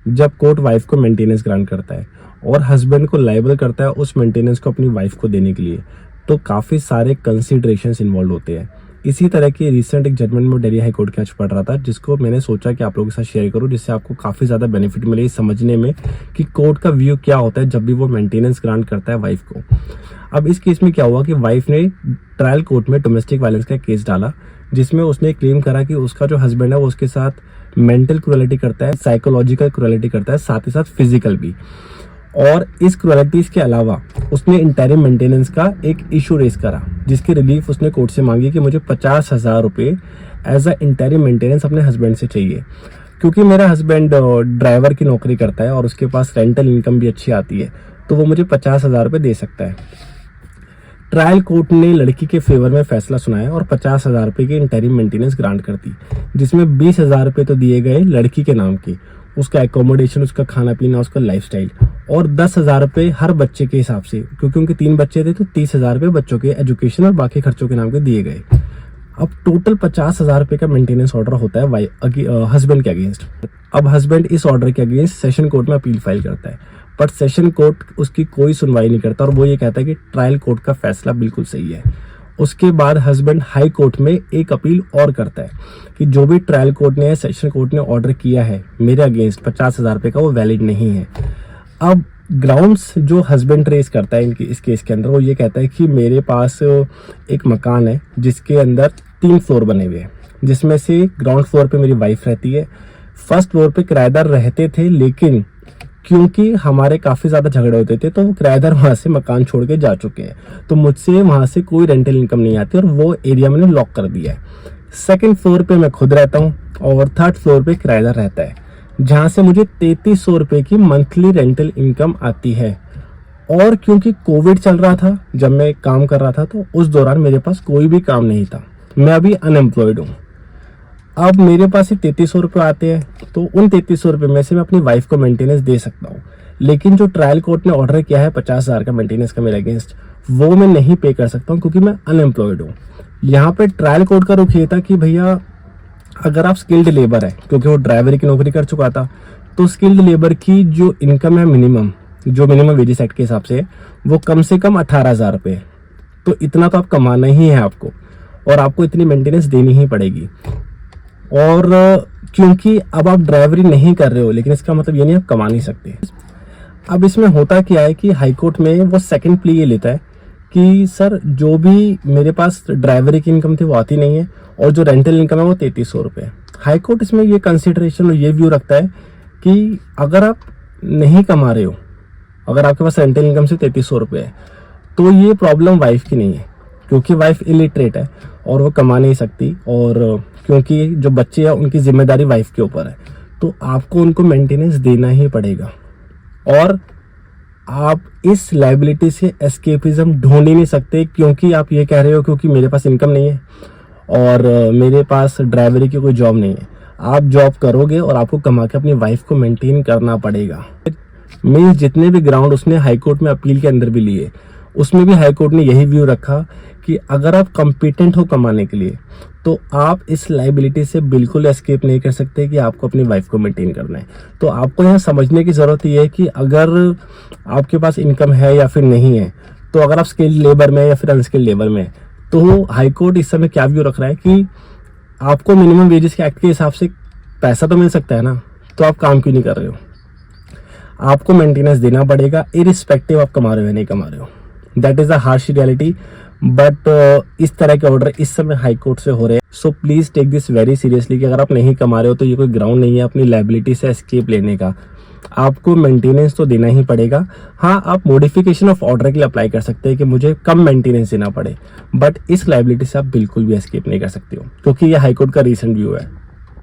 जब court wife को maintenance grant करता है और हस्बैंड को लायबल करता है उस मेंटेनेंस को अपनी वाइफ को देने के लिए, तो काफ़ी सारे कंसिडरेशंस इन्वॉल्व होते हैं। इसी तरह की रिसेंट एक जजमेंट में दिल्ली हाई कोर्ट के आज पढ़ रहा था, जिसको मैंने सोचा कि आप लोगों के साथ शेयर करूं, जिससे आपको काफ़ी ज़्यादा बेनिफिट मिले समझने में कि कोर्ट का व्यू क्या होता है जब भी वो मेंटेनेंस ग्रांट करता है वाइफ को। अब इस केस में क्या हुआ कि वाइफ ने ट्रायल कोर्ट में डोमेस्टिक वायलेंस का केस डाला, जिसमें उसने क्लेम करा कि उसका जो हस्बैंड है वो उसके साथ मेंटल क्रूएलिटी करता है, साइकोलॉजिकल क्रूएलिटी करता है, साथ ही साथ फिजिकल भी। और इस क्रूएलिटीज के अलावा उसने इंटरिम मेंटेनेंस का एक इशू रेस करा, जिसकी रिलीफ उसने कोर्ट से मांगी कि मुझे 50,000 रुपये एज अ इंटरिम मेंटेनेंस अपने हस्बैंड से चाहिए, क्योंकि मेरा हस्बैंड ड्राइवर की नौकरी करता है और उसके पास रेंटल इनकम भी अच्छी आती है, तो वो मुझे 50,000 रुपये दे सकता है। ट्रायल कोर्ट ने लड़की के फेवर में फैसला सुनाया और 50,000 रुपये की इंटरिम मेंटेनेंस ग्रांट कर दी, जिसमें 20,000 रुपये तो दिए गए लड़की के नाम की, उसका एकोमोडेशन, उसका खाना पीना, उसका लाइफस्टाइल, और 10,000 रुपये हर बच्चे के हिसाब से, क्योंकि उनके 3 बच्चे थे तो 30,000 रुपये बच्चों के एजुकेशन और बाकी खर्चों के नाम के दिए गए। अब टोटल 50,000 रुपये का मेंटेनेंस ऑर्डर होता है हस्बैंड के अगेंस्ट। अब हस्बैंड इस ऑर्डर के अगेंस्ट सेशन कोर्ट में अपील फाइल करता है, बट सेशन कोर्ट उसकी कोई सुनवाई नहीं करता और वो ये कहता है कि ट्रायल कोर्ट का फैसला बिल्कुल सही है। उसके बाद हस्बैंड हाई कोर्ट में एक अपील और करता है कि जो भी ट्रायल कोर्ट ने, सेशन कोर्ट ने ऑर्डर किया है मेरे अगेंस्ट 50,000 रुपये का, वो वैलिड नहीं है। अब ग्राउंड्स जो हस्बैंड रेस करता है इस केस के अंदर, वो ये कहता है कि मेरे पास एक मकान है जिसके अंदर 3 फ्लोर बने हुए हैं, जिसमें से ग्राउंड फ्लोर पे मेरी वाइफ रहती है, फर्स्ट फ्लोर पे किराएदार रहते थे, लेकिन क्योंकि हमारे काफ़ी ज़्यादा झगड़े होते थे तो वो किराएदार वहाँ से मकान छोड़ के जा चुके हैं, तो मुझसे वहाँ से कोई रेंटल इनकम नहीं आती और वो एरिया मैंने लॉक कर दिया है। सेकंड फ्लोर पे मैं खुद रहता हूँ और थर्ड फ्लोर पे किराएदार रहता है, जहाँ से मुझे 3300 रुपये की मंथली रेंटल इनकम आती है। और क्योंकि कोविड चल रहा था जब मैं काम कर रहा था, तो उस दौरान मेरे पास कोई भी काम नहीं था, मैं अभी अनएम्प्लॉयड हूँ। अब मेरे पास ही 3300 रुपये आते हैं, तो उन 3300 रुपये में से मैं अपनी वाइफ को मेंटेनेंस दे सकता हूँ, लेकिन जो ट्रायल कोर्ट ने ऑर्डर किया है 50,000 का मेंटेनेंस का मेरे अगेंस्ट, वो मैं नहीं पे कर सकता हूँ क्योंकि मैं अनएम्प्लॉयड हूँ। यहाँ पे ट्रायल कोर्ट का रुख ये था कि भैया अगर आप स्किल्ड लेबर है, क्योंकि वो ड्राइवर की नौकरी कर चुका था, तो स्किल्ड लेबर की जो इनकम है मिनिमम, जो मिनिमम वेजेस एक्ट के हिसाब से, वो कम से कम 18,000 रुपये, तो इतना तो आप कमाना ही है आपको, और आपको इतनी मेंटेनेंस देनी ही पड़ेगी। और क्योंकि अब आप ड्राइवरी नहीं कर रहे हो, लेकिन इसका मतलब ये नहीं आप कमा नहीं सकते। अब इसमें होता क्या है कि हाई कोर्ट में वो सेकंड प्ली ये लेता है कि सर जो भी मेरे पास ड्राइवरी की इनकम थी वो आती नहीं है, और जो रेंटल इनकम है वो 3300 रुपये। हाई कोर्ट इसमें ये कंसिडरेशन और ये व्यू रखता है कि अगर आप नहीं कमा रहे हो, अगर आपके पास रेंटल इनकम से 3300 रुपये है, तो ये प्रॉब्लम वाइफ की नहीं है, क्योंकि वाइफ इलिटरेट है और वो कमा नहीं सकती, और क्योंकि जो बच्चे हैं उनकी जिम्मेदारी वाइफ के ऊपर है, तो आपको उनको मेंटेनेंस देना ही पड़ेगा। और आप इस लायबिलिटी से एस्केपिज्म ढूंढ ही नहीं सकते, क्योंकि आप ये कह रहे हो क्योंकि मेरे पास इनकम नहीं है और मेरे पास ड्राइवरी की कोई जॉब नहीं है। आप जॉब करोगे और आपको कमा के अपनी वाइफ को मेंटेन करना पड़ेगा। मीन्स जितने भी ग्राउंड उसने हाई कोर्ट में अपील के अंदर भी लिए, उसमें भी हाई कोर्ट ने यही व्यू रखा कि अगर आप कॉम्पिटेंट हो कमाने के लिए, तो आप इस लायबिलिटी से बिल्कुल एस्केप नहीं कर सकते कि आपको अपनी वाइफ को मेंटेन करना है। तो आपको यहाँ समझने की ज़रूरत ये है कि अगर आपके पास इनकम है या फिर नहीं है, तो अगर आप स्किल्ड लेबर में या फिर अनस्किल्ड लेबर में, तो हाई कोर्ट इस समय क्या व्यू रख रहा है कि आपको मिनिमम वेजेस के एक्ट के हिसाब से पैसा तो मिल सकता है ना, तो आप काम क्यों नहीं कर रहे हो? आपको मेंटेनेंस देना पड़ेगा इरिस्पेक्टिव आप कमा रहे हो या नहीं कमा रहे हो। That is the harsh reality, but इस तरह के ऑर्डर इस समय हाई कोर्ट से हो रहे हैं। So please take this very seriously कि अगर आप नहीं कमा रहे हो तो ये कोई ग्राउंड नहीं है अपनी लायबिलिटी से एस्केप लेने का। आपको मेंटेनेंस तो देना ही पड़ेगा। हाँ, आप मॉडिफिकेशन ऑफ ऑर्डर के लिए अप्लाई कर सकते हैं कि मुझे कम मेंटेनेंस देना पड़े, बट इस लायबिलिटी से आप बिल्कुल भी एस्केप नहीं कर सकते हो, क्योंकि ये हाई कोर्ट का रीसेंट व्यू है।